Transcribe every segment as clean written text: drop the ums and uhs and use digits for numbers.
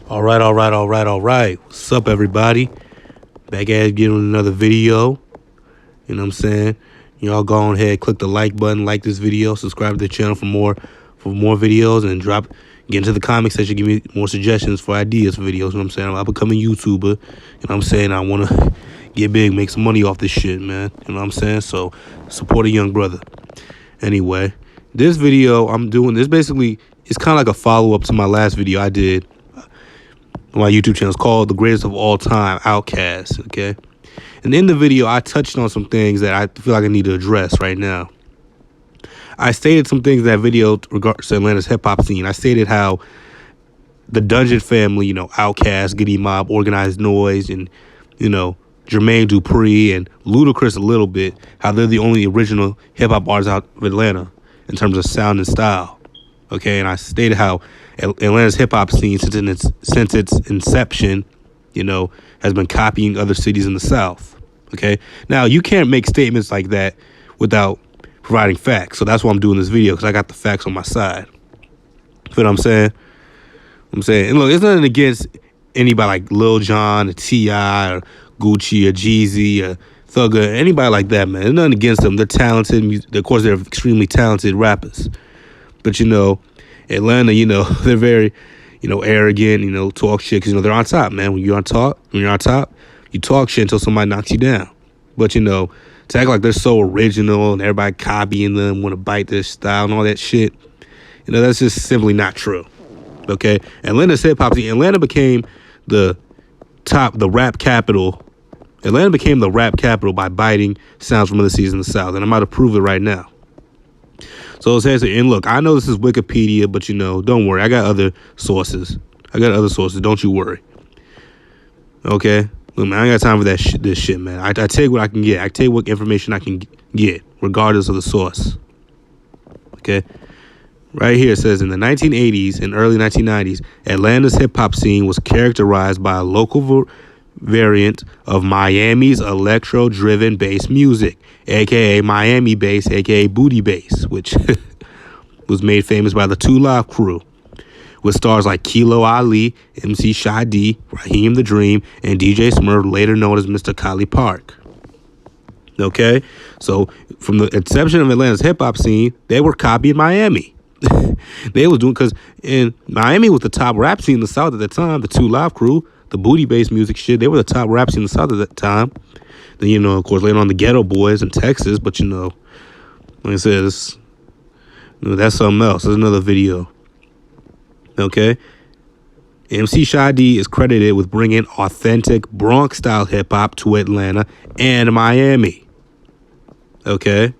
All right. What's up, everybody? Back at it again with another video. You know what I'm saying? Y'all go on ahead, click the like button, like this video, subscribe to the channel for more videos, and get into the comment section, give me more suggestions for ideas for videos. You know what I'm saying? I'm becoming a YouTuber. You know what I'm saying? I want to get big, make some money off this shit, man. You know what I'm saying? So support a young brother. Anyway, this video I'm doing, this basically is kind of like a follow-up to my last video I did on my YouTube channel. It's called The Greatest of All Time, Outkast, okay? And in the video, I touched on some things that I feel like I need to address right now. I stated some things in that video regards to Atlanta's hip-hop scene. I stated how the Dungeon family, Outkast, Goody Mob, Organized Noise, and, Jermaine Dupri and Ludacris a little bit, how they're the only original hip-hop artists out of Atlanta in terms of sound and style. Okay, and I stated how Atlanta's hip-hop scene, since its inception, has been copying other cities in the South. Okay, now you can't make statements like that without providing facts. So that's why I'm doing this video, because I got the facts on my side. You know what I'm saying? And look, it's nothing against anybody like Lil John or T.I. or Gucci or Jeezy or Thugger, anybody like that, man. There's nothing against them. They're talented. Of course, they're extremely talented rappers. But, Atlanta, they're very, arrogant, talk shit, because, they're on top, man. When you're on top, you talk shit until somebody knocks you down. But, to act like they're so original and everybody copying them, want to bite their style and all that shit, that's just simply not true. Okay? Atlanta's hip-hop scene, Atlanta became the rap capital. Atlanta became the rap capital by biting sounds from other cities in the South. And I'm about to prove it right now. So it says, and look, I know this is Wikipedia, but don't worry. I got other sources. Don't you worry. Okay? Look, man, I ain't got time for this shit, man. I take what I can get. I take what information I can get, regardless of the source. Okay? Right here it says, in the 1980s and early 1990s, Atlanta's hip-hop scene was characterized by a local variant of Miami's electro-driven bass music, a.k.a. Miami bass, a.k.a. booty bass, which was made famous by the 2 Live Crew, with stars like Kilo Ali, MC Shy-D, Raheem the Dream, and DJ Smurf, later known as Mr. Kali Park. Okay? So, from the inception of Atlanta's hip-hop scene, they were copying Miami. They was doing, because in Miami was the top rap scene in the South at the time, the 2 Live Crew, the booty bass music shit, they were the top rap scene in the South at that time. Then, of course, later on the Ghetto Boys in Texas, but, like I said, that's something else. There's another video. Okay? MC Shy-D is credited with bringing authentic Bronx-style hip-hop to Atlanta and Miami. Okay?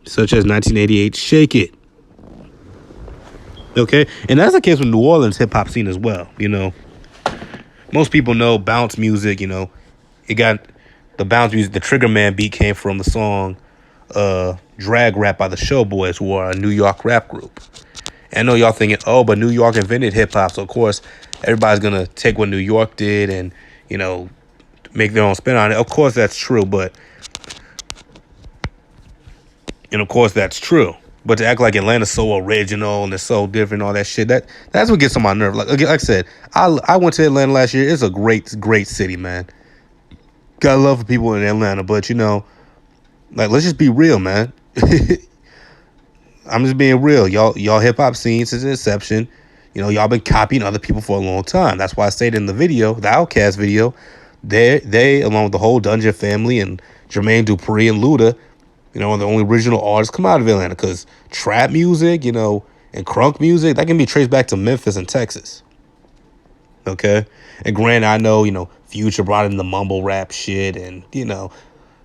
Such as 1988 Shake It. Okay? And that's the case with New Orleans hip-hop scene as well, Most people know bounce music, it got the bounce music. The Trigger Man beat came from the song Drag Rap by the Showboys, who are a New York rap group. And I know y'all thinking, oh, but New York invented hip-hop, so of course everybody's going to take what New York did and, make their own spin on it. Of course that's true, but to act like Atlanta's so original and it's so different, all that shit, that's what gets on my nerve. Like I said, I went to Atlanta last year. It's a great city, man. Got love for people in Atlanta, but let's just be real, man. I'm just being real. Y'all hip hop scene since its inception, y'all been copying other people for a long time. That's why I stated in the video, the Outkast video, they along with the whole Dungeon family and Jermaine Dupri and Luda, are the only original artists come out of Atlanta, because trap music, and crunk music, that can be traced back to Memphis and Texas. Okay? And granted, I know, Future brought in the mumble rap shit and,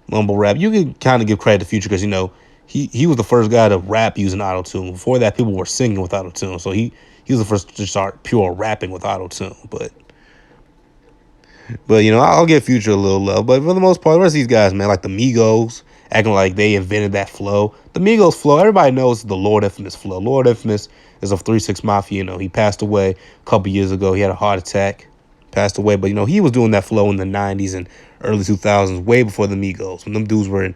mumble rap. You can kind of give credit to Future because, he was the first guy to rap using auto-tune. Before that, people were singing with auto-tune. So he was the first to start pure rapping with auto-tune. But I'll give Future a little love. But for the most part, the rest of these guys, man, like the Migos, acting like they invented that flow. The Migos flow, everybody knows the Lord Infamous flow. Lord Infamous is of 3 6 Mafia. He passed away a couple years ago. He had a heart attack, passed away. But, he was doing that flow in the 90s and early 2000s, way before the Migos, when them dudes were in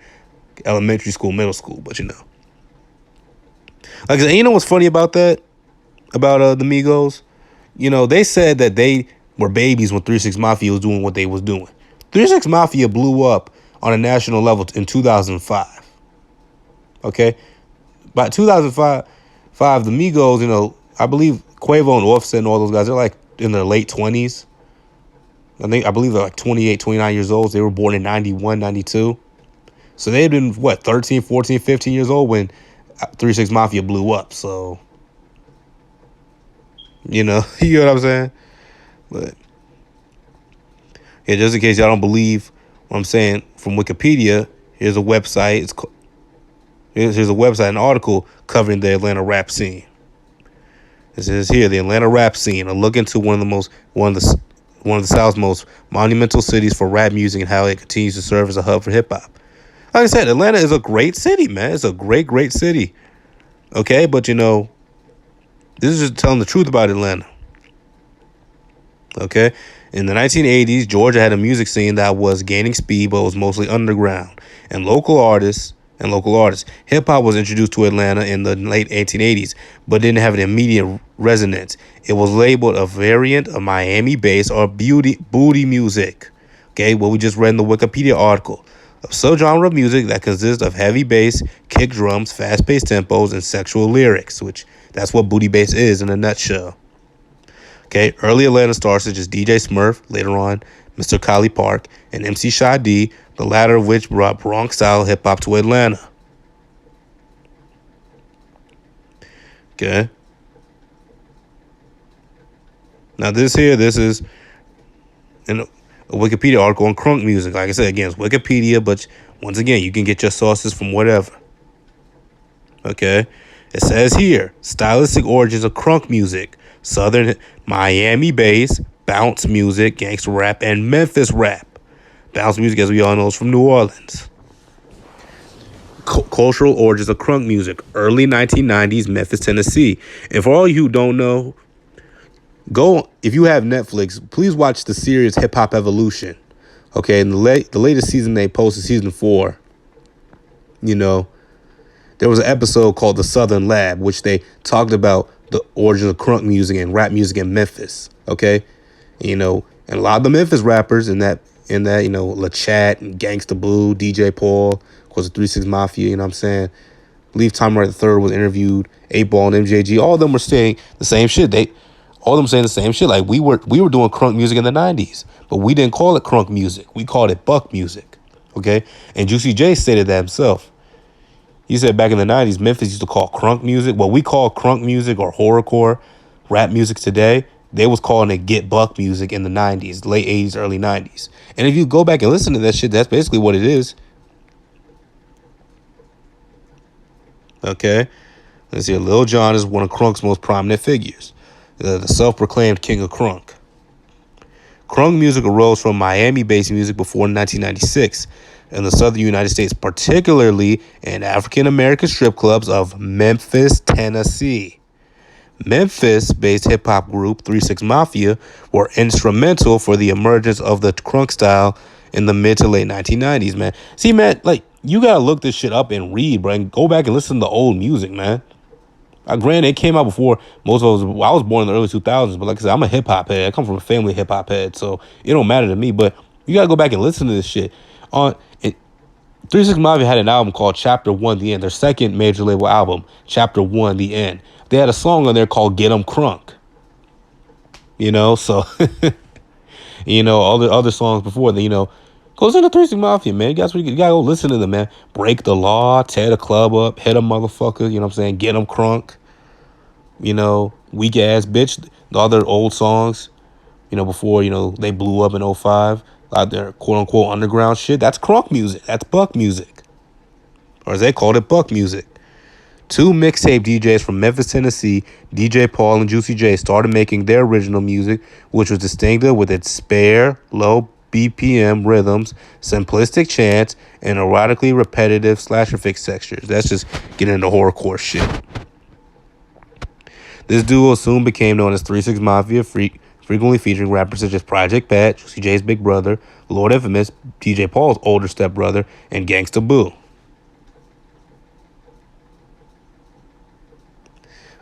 elementary school, middle school. But, like I said, what's funny about that? About the Migos? They said that they were babies when 3 6 Mafia was doing what they was doing. 3 6 Mafia blew up on a national level in 2005. Okay? By 2005, the Migos, I believe Quavo and Offset and all those guys, they're like in their late 20s. I believe they're like 28, 29 years old. They were born in 91, 92. So they had been, 13, 14, 15 years old when 3 6 Mafia blew up. So, you know what I'm saying? But, yeah, just in case y'all don't believe what I'm saying from Wikipedia, here's a website. Here's a website, an article covering the Atlanta rap scene. It says here, the Atlanta rap scene, a look into one of the South's most monumental cities for rap music and how it continues to serve as a hub for hip hop. Like I said, Atlanta is a great city, man. It's a great, great city. Okay, but this is just telling the truth about Atlanta. Okay, in the 1980s, Georgia had a music scene that was gaining speed, but was mostly underground and local artists. Hip hop was introduced to Atlanta in the late 1880s, but didn't have an immediate resonance. It was labeled a variant of Miami bass or booty music. Okay, what we just read in the Wikipedia article. A subgenre of music that consists of heavy bass, kick drums, fast-paced tempos, and sexual lyrics, which that's what booty bass is in a nutshell. Okay, early Atlanta stars such as DJ Smurf, later on Mr. Collie Park, and MC Shy D, the latter of which brought Bronx-style hip-hop to Atlanta. Okay. Now this is a Wikipedia article on crunk music. Like I said, again, it's Wikipedia, but once again, you can get your sources from whatever. Okay. It says here, stylistic origins of crunk music, Southern Miami bass, bounce music, gangster rap, and Memphis rap. Bounce music, as we all know, is from New Orleans. Cultural origins of crunk music, early 1990s, Memphis, Tennessee. And for all you who don't know, if you have Netflix, please watch the series Hip Hop Evolution. Okay, in the latest season they posted, season 4, there was an episode called The Southern Lab, which they talked about the origins of crunk music and rap music in Memphis. Okay, and a lot of the Memphis rappers in that, La Chat and Gangsta Boo, DJ Paul, of course, the 3 6 Mafia. You know what I'm saying? I believe Tom Wright III was interviewed. 8Ball and MJG. All of them were saying the same shit. All of them saying the same shit. Like we were doing crunk music in the 90s, but we didn't call it crunk music. We called it buck music. Okay, and Juicy J stated that himself. He said back in the 90s, Memphis used to call crunk music, what we call crunk music or horrorcore rap music today, they was calling it get buck music in the 90s, late 80s, early 90s. And if you go back and listen to that shit, that's basically what it is. Okay? Let's see. Lil John is one of crunk's most prominent figures, the self-proclaimed king of crunk. Crunk music arose from Miami-based music before 1996 in the southern United States, particularly in African-American strip clubs of Memphis, Tennessee. Memphis-based hip-hop group 3 6 Mafia were instrumental for the emergence of the crunk style in the mid to late 1990s, man. See, man, like, you gotta look this shit up and read, bro, and go back and listen to old music, man. Granted, it came out before most of us. I was born in the early 2000s, but like I said, I'm a hip-hop head. I come from a family hip-hop head, so it don't matter to me, but you gotta go back and listen to this shit. 3 6 Mafia had an album called Chapter 1, The End, their second major label album, Chapter 1, The End. They had a song on there called Get 'Em Crunk. So, all the other songs before that, goes into 3 6 Mafia, man. You gotta go listen to them, man. Break the Law, Tear the Club Up, Hit a Motherfucker, you know what I'm saying? Get 'Em Crunk, Weak Ass Bitch, the other old songs, before, they blew up in '05. Out there, quote unquote, underground shit. That's crunk music. That's buck music. Or as they called it, buck music. 2 mixtape DJs from Memphis, Tennessee, DJ Paul and Juicy J, started making their original music, which was distinctive with its spare, low BPM rhythms, simplistic chants, and erotically repetitive slasher fix textures. That's just getting into horrorcore shit. This duo soon became known as 3 6 Mafia, frequently featuring rappers such as Project Pat, Juicy J's big brother, Lord Infamous, DJ Paul's older stepbrother, and Gangsta Boo.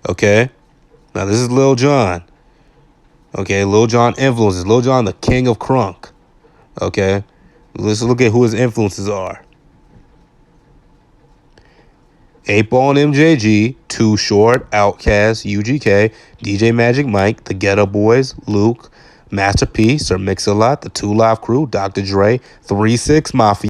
Okay, now this is Lil John. Okay, Lil John influences. Lil John, the king of crunk. Okay, let's look at who his influences are. 8Ball and MJG, Too Short, Outkast, UGK, DJ Magic Mike, The Ghetto Boys, Luke, Master P, Sir Mix-a-Lot, The 2 Live Crew, Dr. Dre, 3 6 Mafia.